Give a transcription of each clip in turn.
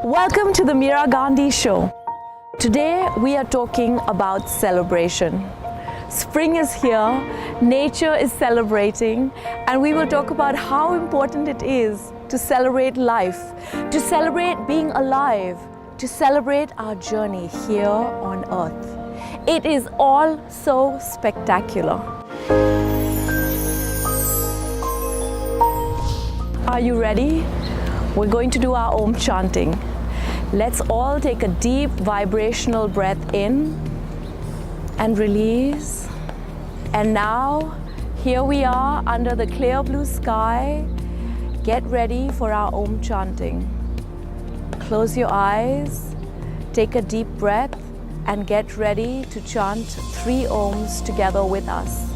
Welcome to the Meera Gandhi show. Today we are talking about celebration. Spring is here, nature is celebrating, and we will talk about how important it is to celebrate life, to celebrate being alive, to celebrate our journey here on earth. It is all so spectacular. Are you ready? We're going to do our Om chanting. Let's all take a deep vibrational breath in and release. And now, here we are under the clear blue sky. Get ready for our Om chanting. Close your eyes, take a deep breath, and get ready to chant 3 Oms together with us.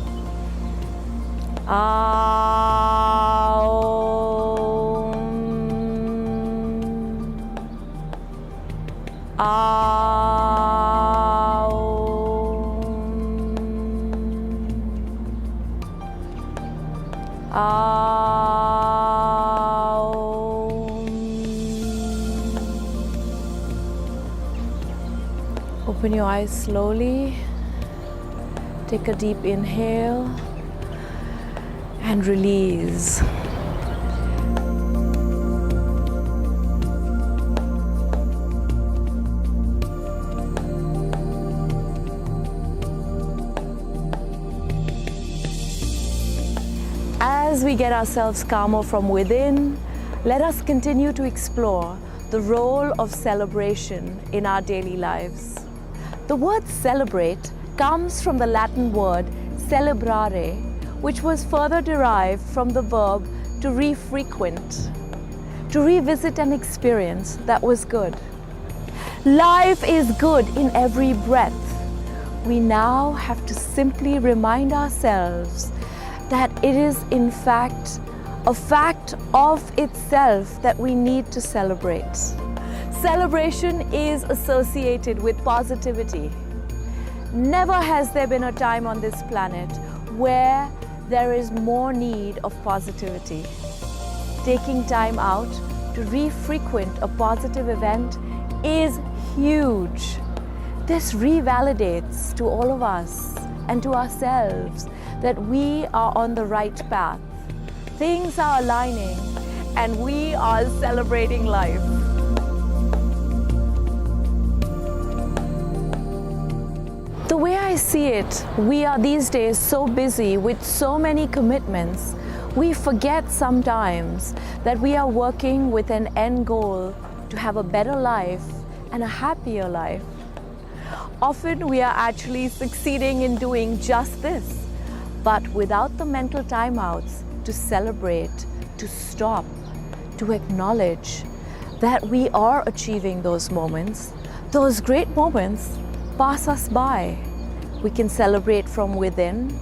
Open your eyes slowly. Take a deep inhale and release. As we get ourselves calmer from within, let us continue to explore the role of celebration in our daily lives. The word celebrate comes from the Latin word celebrare, which was further derived from the verb to refrequent, to revisit an experience that was good. Life is good in every breath. We now have to simply remind ourselves that it is in fact a fact of itself that we need to celebrate. Celebration is associated with positivity. Never has there been a time on this planet where there is more need of positivity. Taking time out to refrequent a positive event is huge. This revalidates to all of us and to ourselves that we are on the right path. Things are aligning and we are celebrating life. The way I see it, we are these days so busy with so many commitments, we forget sometimes that we are working with an end goal to have a better life and a happier life. Often we are actually succeeding in doing just this, but without the mental timeouts to celebrate, to stop, to acknowledge that we are achieving those moments, those great moments pass us by. We can celebrate from within,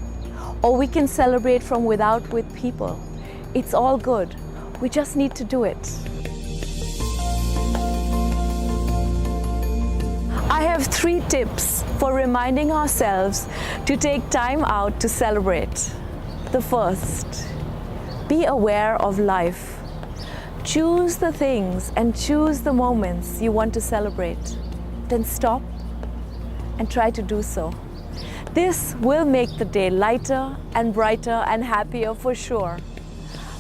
or we can celebrate from without with people. It's all good. We just need to do it. I have 3 tips for reminding ourselves to take time out to celebrate. The first, be aware of life. Choose the things and choose the moments you want to celebrate. Then stop and try to do so. This will make the day lighter and brighter and happier for sure.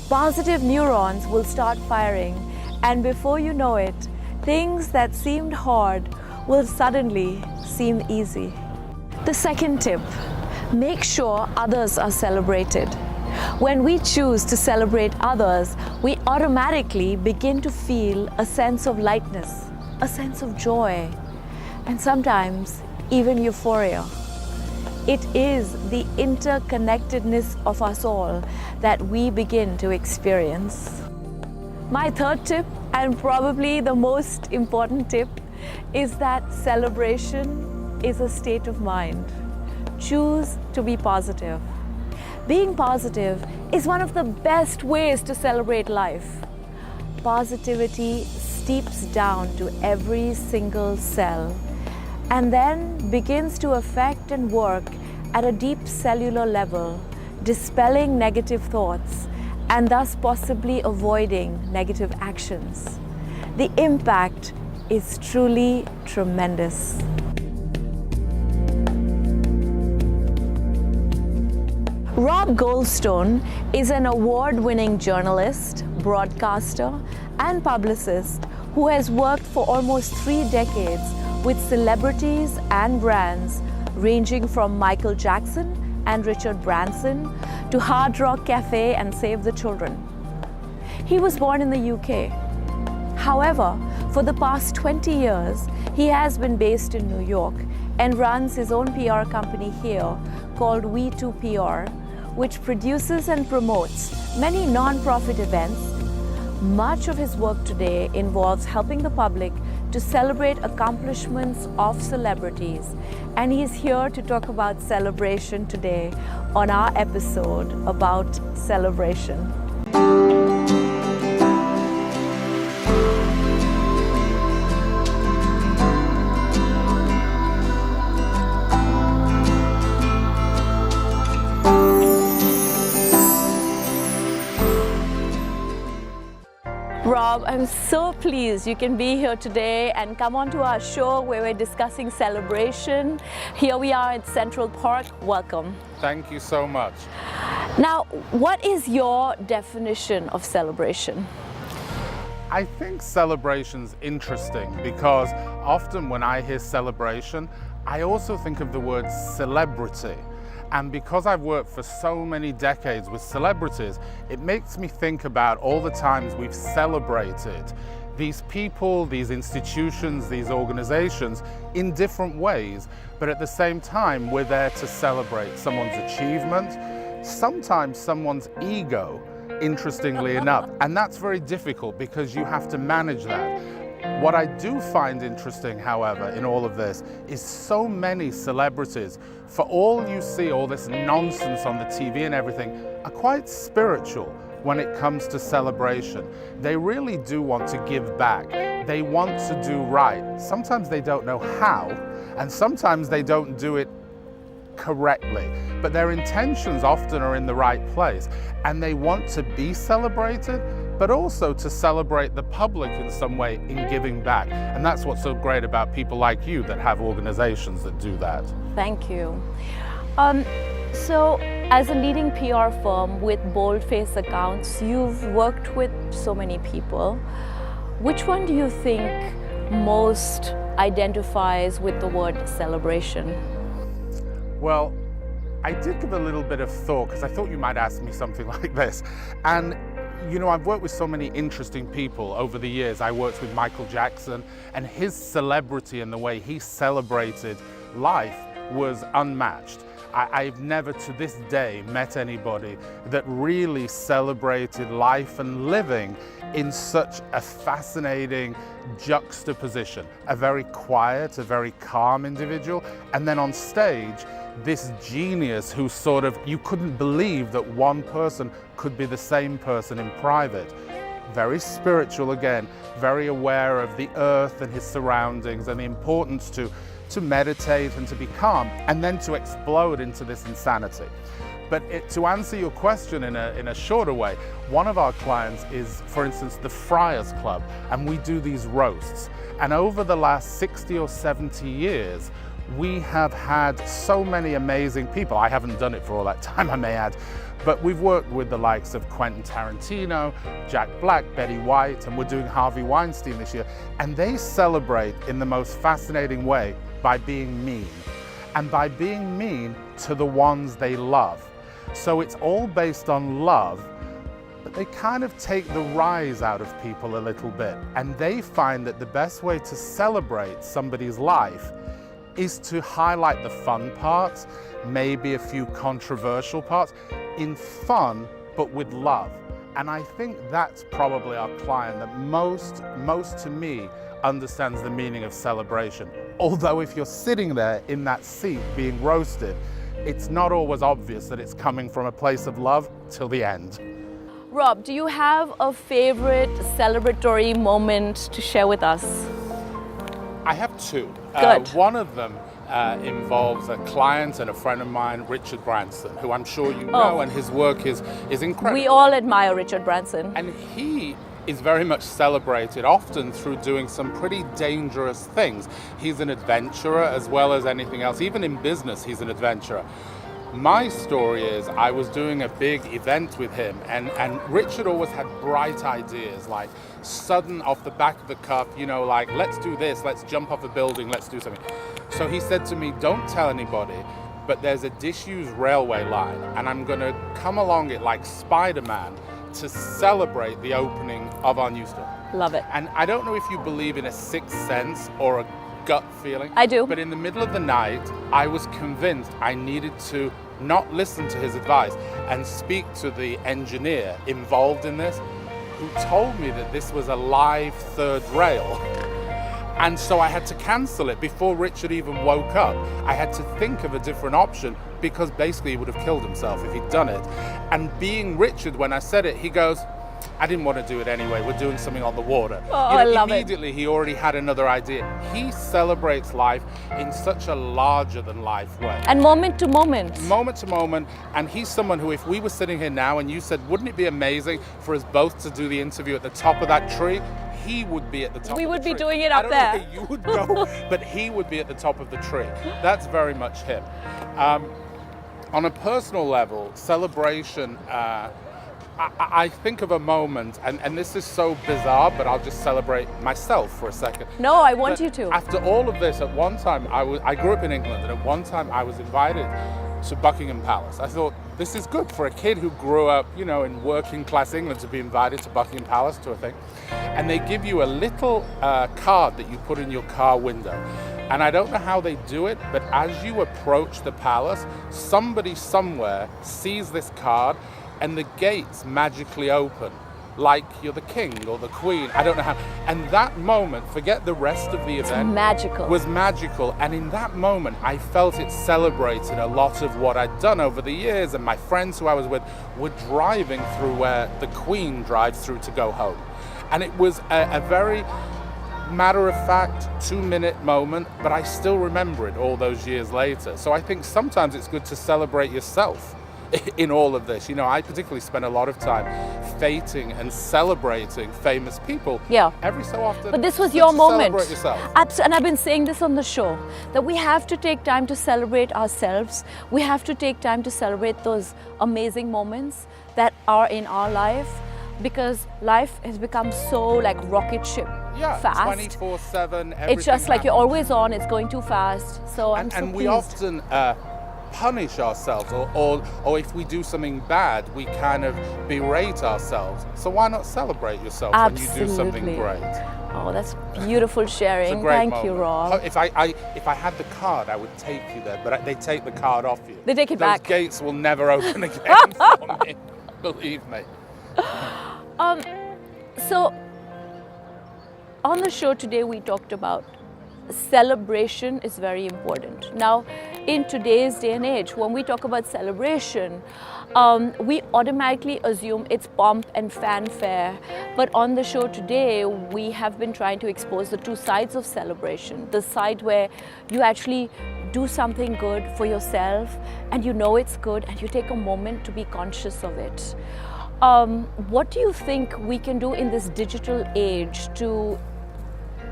Positive neurons will start firing, and before you know it, things that seemed hard will suddenly seem easy. The second tip, make sure others are celebrated. When we choose to celebrate others, we automatically begin to feel a sense of lightness, a sense of joy, and sometimes even euphoria. It is the interconnectedness of us all that we begin to experience. My third tip, and probably the most important tip, is that celebration is a state of mind. Choose to be positive. Being positive is one of the best ways to celebrate life. Positivity steeps down to every single cell and then begins to affect and work at a deep cellular level, dispelling negative thoughts and thus possibly avoiding negative actions. the impact is truly tremendous. Rob Goldstone is an award-winning journalist, broadcaster, and publicist who has worked for almost 3 decades with celebrities and brands ranging from Michael Jackson and Richard Branson to Hard Rock Cafe and Save the Children. He was born in the UK. However, for the past 20 years, he has been based in New York and runs his own PR company here called We2PR, which produces and promotes many non-profit events. Much of his work today involves helping the public to celebrate accomplishments of celebrities, and he is here to talk about celebration today on our episode about celebration. Rob, I'm so pleased you can be here today and come on to our show where we're discussing celebration. Here we are at Central Park. Welcome. Thank you so much. Now, what is your definition of celebration? I think celebration's interesting because often when I hear celebration, I also think of the word celebrity. And because I've worked for so many decades with celebrities, it makes me think about all the times we've celebrated these people, these institutions, these organizations in different ways. But at the same time, we're there to celebrate someone's achievement, sometimes someone's ego, interestingly enough. And that's very difficult because you have to manage that. What I do find interesting, however, in all of this is so many celebrities, for all you see, all this nonsense on the TV and everything, are quite spiritual when it comes to celebration. They really do want to give back. They want to do right. Sometimes they don't know how, and sometimes they don't do it correctly, but their intentions often are in the right place, and they want to be celebrated, but also to celebrate the public in some way in giving back. And that's what's so great about people like you that have organizations that do that. Thank you. So as a leading PR firm with bold-faced accounts, you've worked with so many people. Which one do you think most identifies with the word celebration? Well, I did give a little bit of thought because I thought you might ask me something like this. And you know, I've worked with so many interesting people over the years. I worked with Michael Jackson, and his celebrity and the way he celebrated life was unmatched. I've never to this day met anybody that really celebrated life and living in such a fascinating juxtaposition. A very quiet, a very calm individual, and then on stage, this genius who sort of, you couldn't believe that one person could be the same person in private. Very spiritual again, very aware of the earth and his surroundings and the importance to meditate and to be calm, and then to explode into this insanity. But to answer your question in a shorter way, one of our clients is, for instance, the Friars Club, and we do these roasts. And over the last 60 or 70 years, we have had so many amazing people. I haven't done it for all that time, I may add, but we've worked with the likes of Quentin Tarantino, Jack Black, Betty White, and we're doing Harvey Weinstein this year. And they celebrate in the most fascinating way by being mean, and by being mean to the ones they love. So it's all based on love, but they kind of take the rise out of people a little bit. And they find that the best way to celebrate somebody's life is to highlight the fun parts, maybe a few controversial parts, in fun, but with love. And I think that's probably our client that most to me understands the meaning of celebration. Although if you're sitting there in that seat being roasted, it's not always obvious that it's coming from a place of love till the end. Rob, do you have a favorite celebratory moment to share with us? I have two. Good. One of them involves a client and a friend of mine, Richard Branson, who I'm sure you know, and his work is incredible. We all admire Richard Branson. And he is very much celebrated, often through doing some pretty dangerous things. He's an adventurer as well as anything else. Even in business, he's an adventurer. My story is I was doing a big event with him, and Richard always had bright ideas, like sudden off the back of the cuff, you know, like, let's do this, let's jump off a building, let's do something. So he said to me, don't tell anybody, but there's a disused railway line, and I'm going to come along it like Spider-Man to celebrate the opening of our new store. Love it. And I don't know if you believe in a sixth sense or a gut feeling. I do. But in the middle of the night, I was convinced I needed to not listen to his advice and speak to the engineer involved in this, who told me that this was a live third rail. And so I had to cancel it before Richard even woke up. I had to think of a different option, because basically he would have killed himself if he'd done it. And being Richard, when I said it, he goes, I didn't want to do it anyway. We're doing something on the water. Oh, I love immediately, he already had another idea. He celebrates life in such a larger than life way. And moment to moment. Moment to moment. And he's someone who, if we were sitting here now and you said, wouldn't it be amazing for us both to do the interview at the top of that tree? He would be at the top We of would the tree. be doing it up there. I don't know where you would go, but he would be at the top of the tree. That's very much him. On a personal level, celebration, I think of a moment, and this is so bizarre, but I'll just celebrate myself for a second. No, I want you to. After all of this, at one time, I grew up in England, and at one time I was invited to Buckingham Palace. I thought, this is good for a kid who grew up, you know, in working class England, to be invited to Buckingham Palace to a thing. And they give you a little card that you put in your car window. And I don't know how they do it, but as you approach the palace, somebody somewhere sees this card and the gates magically open, like you're the king or the queen. I don't know how. And that moment, forget the rest of the event, magical. Was magical. And in that moment, I felt it celebrated a lot of what I'd done over the years. And my friends who I was with were driving through where the queen drives through to go home. And it was a very matter-of-fact 2-minute moment, but I still remember it all those years later. So I think sometimes it's good to celebrate yourself in all of this. You know, I particularly spend a lot of time feting and celebrating famous people. Yeah. Every so often. But this was your moment. Celebrate yourself. And I've been saying this on the show, that we have to take time to celebrate ourselves. We have to take time to celebrate those amazing moments that are in our life, because life has become so like rocket ship fast. 24/7. It's just like you're always on, it's going too fast. So I'm so and we pleased. often punish ourselves, or if we do something bad, we kind of berate ourselves. So why not celebrate yourself when you do something great? Oh, that's beautiful sharing. It's a great Thank moment. you, Rob. If I had the card, I would take you there, but they take the card off you. They take it Those back. gates will never open again for me. Believe me. So on the show today, we talked about celebration is very important. Now, in today's day and age, when we talk about celebration, we automatically assume it's pomp and fanfare. But on the show today, we have been trying to expose the two sides of celebration. The side where you actually do something good for yourself and you know it's good and you take a moment to be conscious of it. What do you think we can do in this digital age to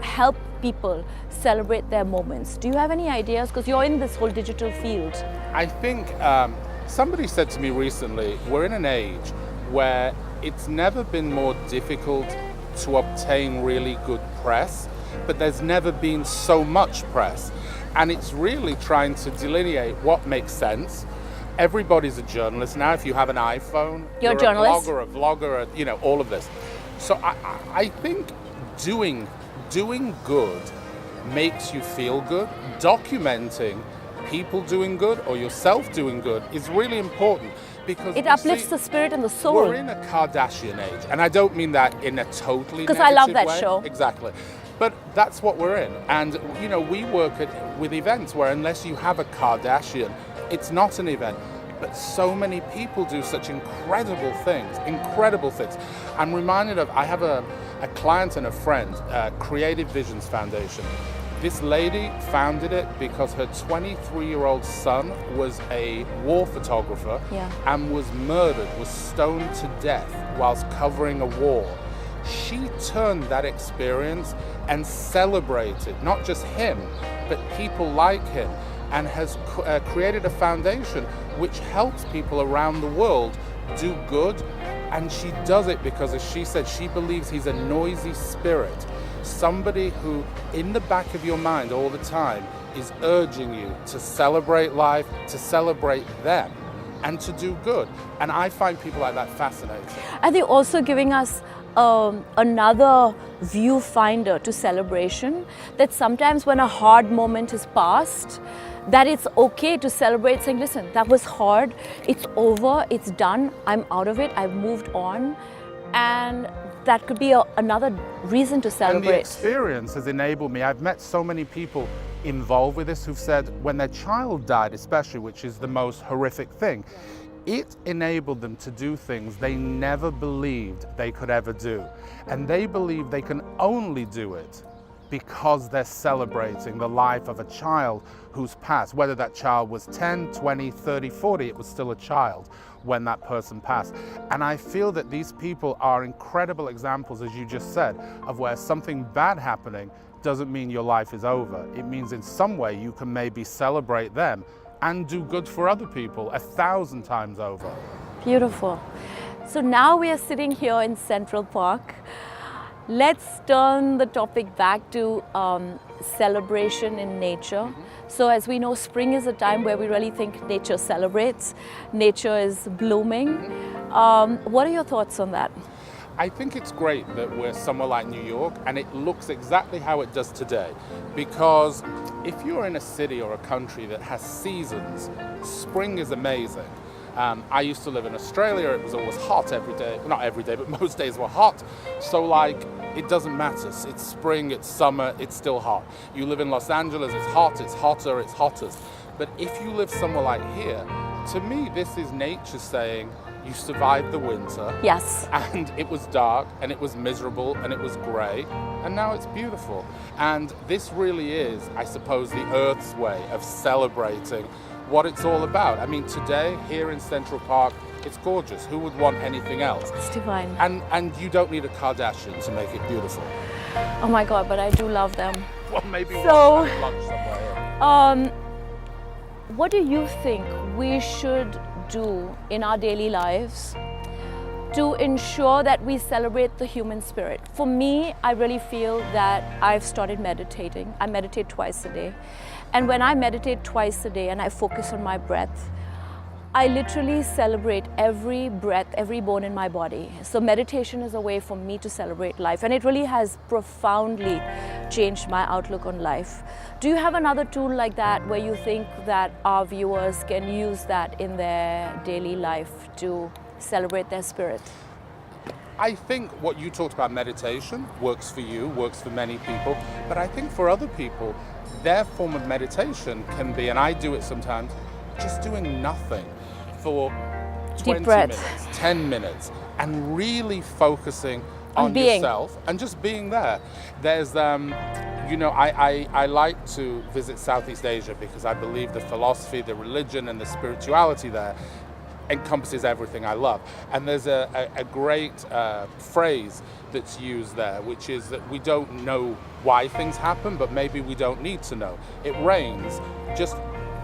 help people celebrate their moments? Do you have any ideas? Because you're in this whole digital field. I think somebody said to me recently, we're in an age where it's never been more difficult to obtain really good press, but there's never been so much press. And it's really trying to delineate what makes sense. Everybody's a journalist now. If you have an iPhone, you're a journalist, a vlogger, you know, all of this. So I think doing good makes you feel good. Documenting people doing good or yourself doing good is really important, because it uplifts the spirit and the soul. We're in a Kardashian age, and I don't mean that in a totally because I love that way. show. Exactly. But that's what we're in. And, you know, we work with events where unless you have a Kardashian, it's not an event. But so many people do such incredible things. I'm reminded of, I have a client and a friend, Creative Visions Foundation. This lady founded it because her 23-year-old son was a war photographer and was murdered, was stoned to death whilst covering a war. she turned that experience and celebrated not just him, but people like him, and has created a foundation which helps people around the world do good. And she does it because, as she said, she believes he's a noisy spirit, somebody who in the back of your mind all the time is urging you to celebrate life, to celebrate them, and to do good. And I find people like that fascinating. And they're also giving us another viewfinder to celebration, that sometimes when a hard moment is past, that it's okay to celebrate, saying, listen, that was hard, it's over, it's done, I'm out of it, I've moved on. And that could be another reason to celebrate. And the experience has enabled me. I've met so many people involved with this who've said when their child died, especially, which is the most horrific thing, it enabled them to do things they never believed they could ever do. And they believe they can only do it because they're celebrating the life of a child who's passed. Whether that child was 10, 20, 30, 40, it was still a child when that person passed. And I feel that these people are incredible examples, as you just said, of where something bad happening doesn't mean your life is over. It means in some way you can maybe celebrate them and do good for other people 1,000 times over. Beautiful. So now we are sitting here in Central Park. Let's turn the topic back to celebration in nature. So as we know, spring is a time where we really think nature celebrates. Nature is blooming. What are your thoughts on that? I think it's great that we're somewhere like New York and it looks exactly how it does today. Because if you're in a city or a country that has seasons, spring is amazing. I used to live in Australia, it was always hot every day. Not every day, but most days were hot. So like, it doesn't matter. It's spring, it's summer, it's still hot. You live in Los Angeles, it's hot, it's hotter, it's hottest. But if you live somewhere like here, to me, this is nature saying, you survived the winter. Yes. And it was dark, and it was miserable, and it was grey, and now it's beautiful. And this really is, I suppose, the Earth's way of celebrating what it's all about. I mean, today, here in Central Park, it's gorgeous. Who would want anything else? It's divine. And you don't need a Kardashian to make it beautiful. Oh my God, but I do love them. Well, maybe So, we'll have lunch somewhere. What do you think we should do in our daily lives to ensure that we celebrate the human spirit? For me, I really feel that I've started meditating. I meditate twice a day. And when I meditate twice a day and I focus on my breath, I literally celebrate every breath, every bone in my body. So meditation is a way for me to celebrate life, and it really has profoundly changed my outlook on life. Do you have another tool like that where you think that our viewers can use that in their daily life to celebrate their spirit? I think what you talked about, meditation, works for you, works for many people, but I think for other people, their form of meditation can be, and I do it sometimes, just doing nothing for 20 minutes, 10 minutes, and really focusing on yourself and just being there. There's, you know, I like to visit Southeast Asia because I believe the philosophy, the religion, and the spirituality there encompasses everything I love. And there's a great phrase that's used there, which is that we don't know why things happen, but maybe we don't need to know. It rains, just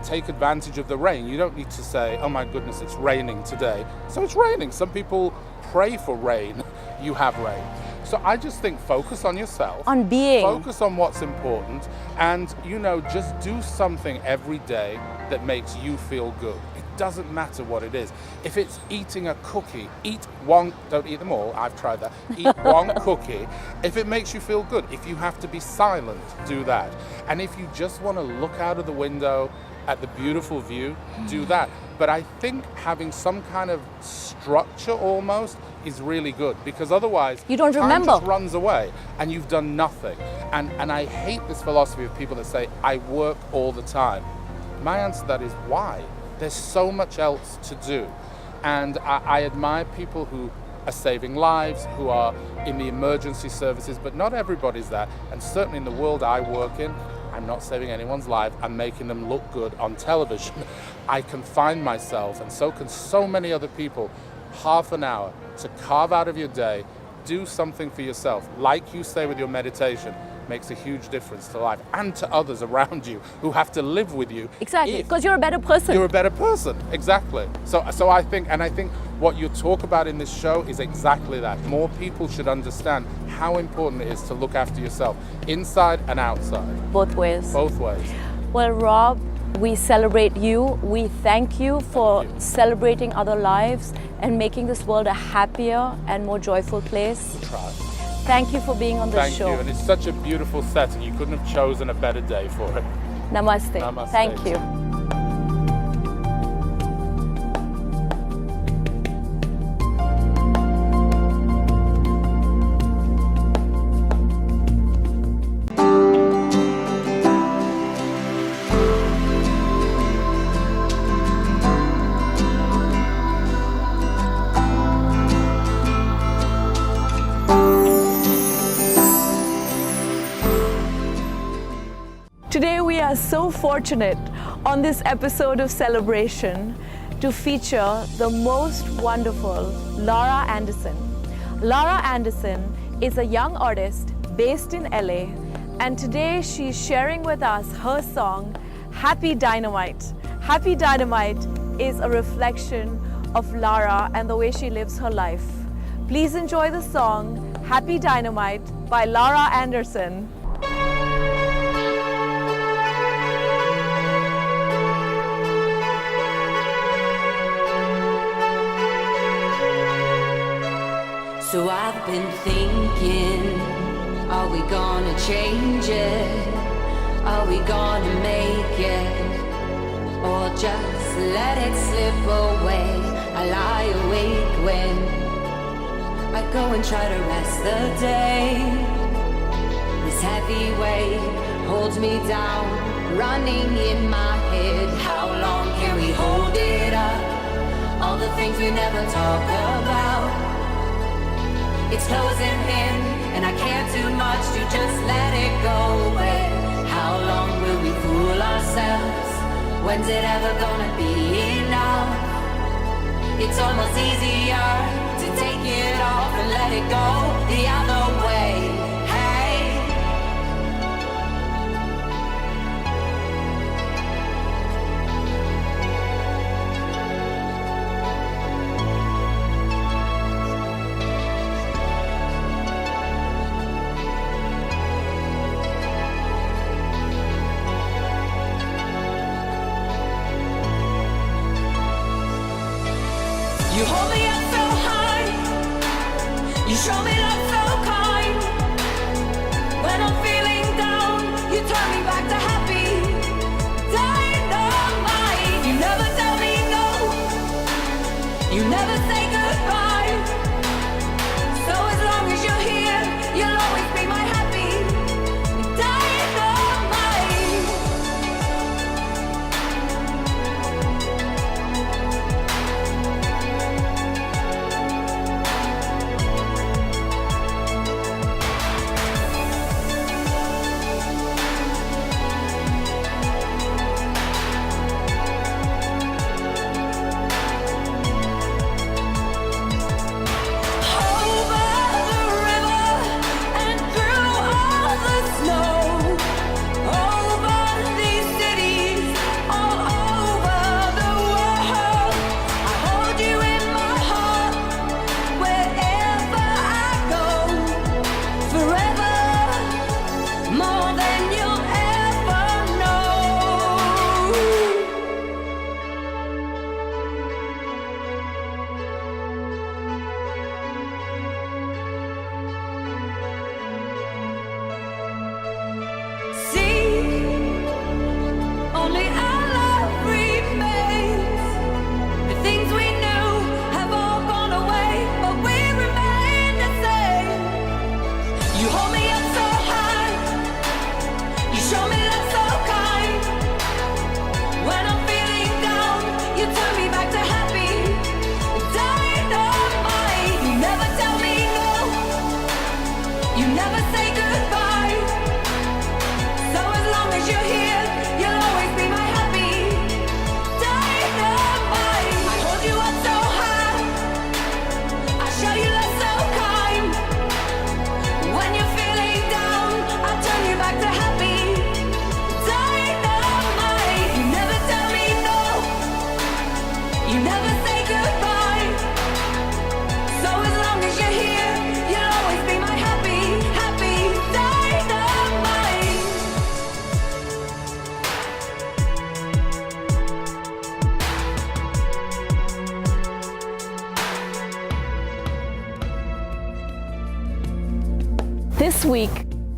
take advantage of the rain. You don't need to say, oh my goodness, it's raining today. So it's raining. Some people pray for rain. You have rain. So I just think focus on yourself. On being. Focus on what's important. And, you know, just do something every day that makes you feel good. It doesn't matter what it is. If it's eating a cookie, eat one, don't eat them all, I've tried that. Eat one cookie if it makes you feel good. If you have to be silent, do that. And if you just want to look out of the window at the beautiful view, do that. But I think having some kind of structure almost is really good, because otherwise you don't remember. Time just runs away and you've done nothing. And I hate this philosophy of people that say, I work all the time. My answer to that is why? There's so much else to do. And I admire people who are saving lives, who are in the emergency services, but not everybody's that. And certainly in the world I work in, I'm not saving anyone's life, I'm making them look good on television. I can find myself, and so can so many other people, half an hour to carve out of your day do something for yourself, like you say with your meditation, makes a huge difference to life and to others around you who have to live with you. Exactly, because you're a better person. You're a better person, exactly. So I think what you talk about in this show is exactly that. More people should understand how important it is to look after yourself, inside and outside. Both ways. Both ways. Well, Rob, we celebrate you. We thank you for celebrating other lives and making this world a happier and more joyful place. Try. Thank you for being on this show. Thank you, and it's such a beautiful setting. You couldn't have chosen a better day for it. Namaste. Namaste. Thank you. Today we are so fortunate on this episode of Celebration to feature the most wonderful Lara Anderson. Lara Anderson is a young artist based in LA, and today she's sharing with us her song Happy Dynamite. Happy Dynamite is a reflection of Lara and the way she lives her life. Please enjoy the song Happy Dynamite by Lara Anderson. So I've been thinking, are we gonna change it? Are we gonna make it? Or just let it slip away? I lie awake when I go and try to rest the day. This heavy weight holds me down, running in my head. How long can we hold it up? All the things we never talk about. It's closing in, and I can't do much to just let it go away. How long will we fool ourselves? When's it ever gonna be enough? It's almost easier to take it off and let it go the other way. Hey, you hold me up so high, you show me love so calm.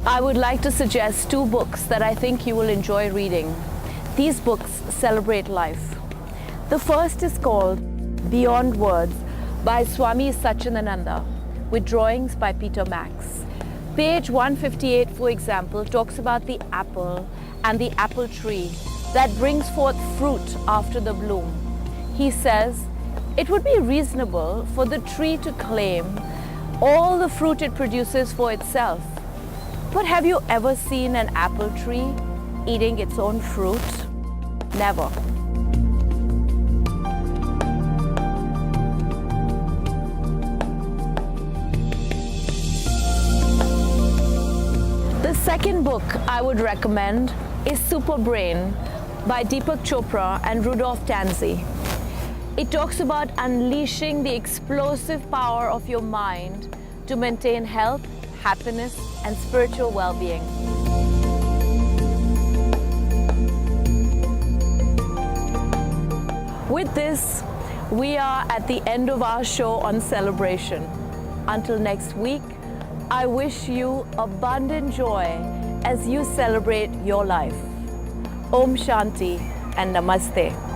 I would like to suggest 2 books that I think you will enjoy reading. These books celebrate life. The first is called Beyond Words by Swami Satchidananda, with drawings by Peter Max. Page 158, for example, talks about the apple and the apple tree that brings forth fruit after the bloom. He says, it would be reasonable for the tree to claim all the fruit it produces for itself. But have you ever seen an apple tree eating its own fruit? Never. The second book I would recommend is Super Brain by Deepak Chopra and Rudolph Tanzi. It talks about unleashing the explosive power of your mind to maintain health, happiness, and spiritual well-being. With this, we are at the end of our show on celebration. Until next week, I wish you abundant joy as you celebrate your life. Om Shanti and Namaste.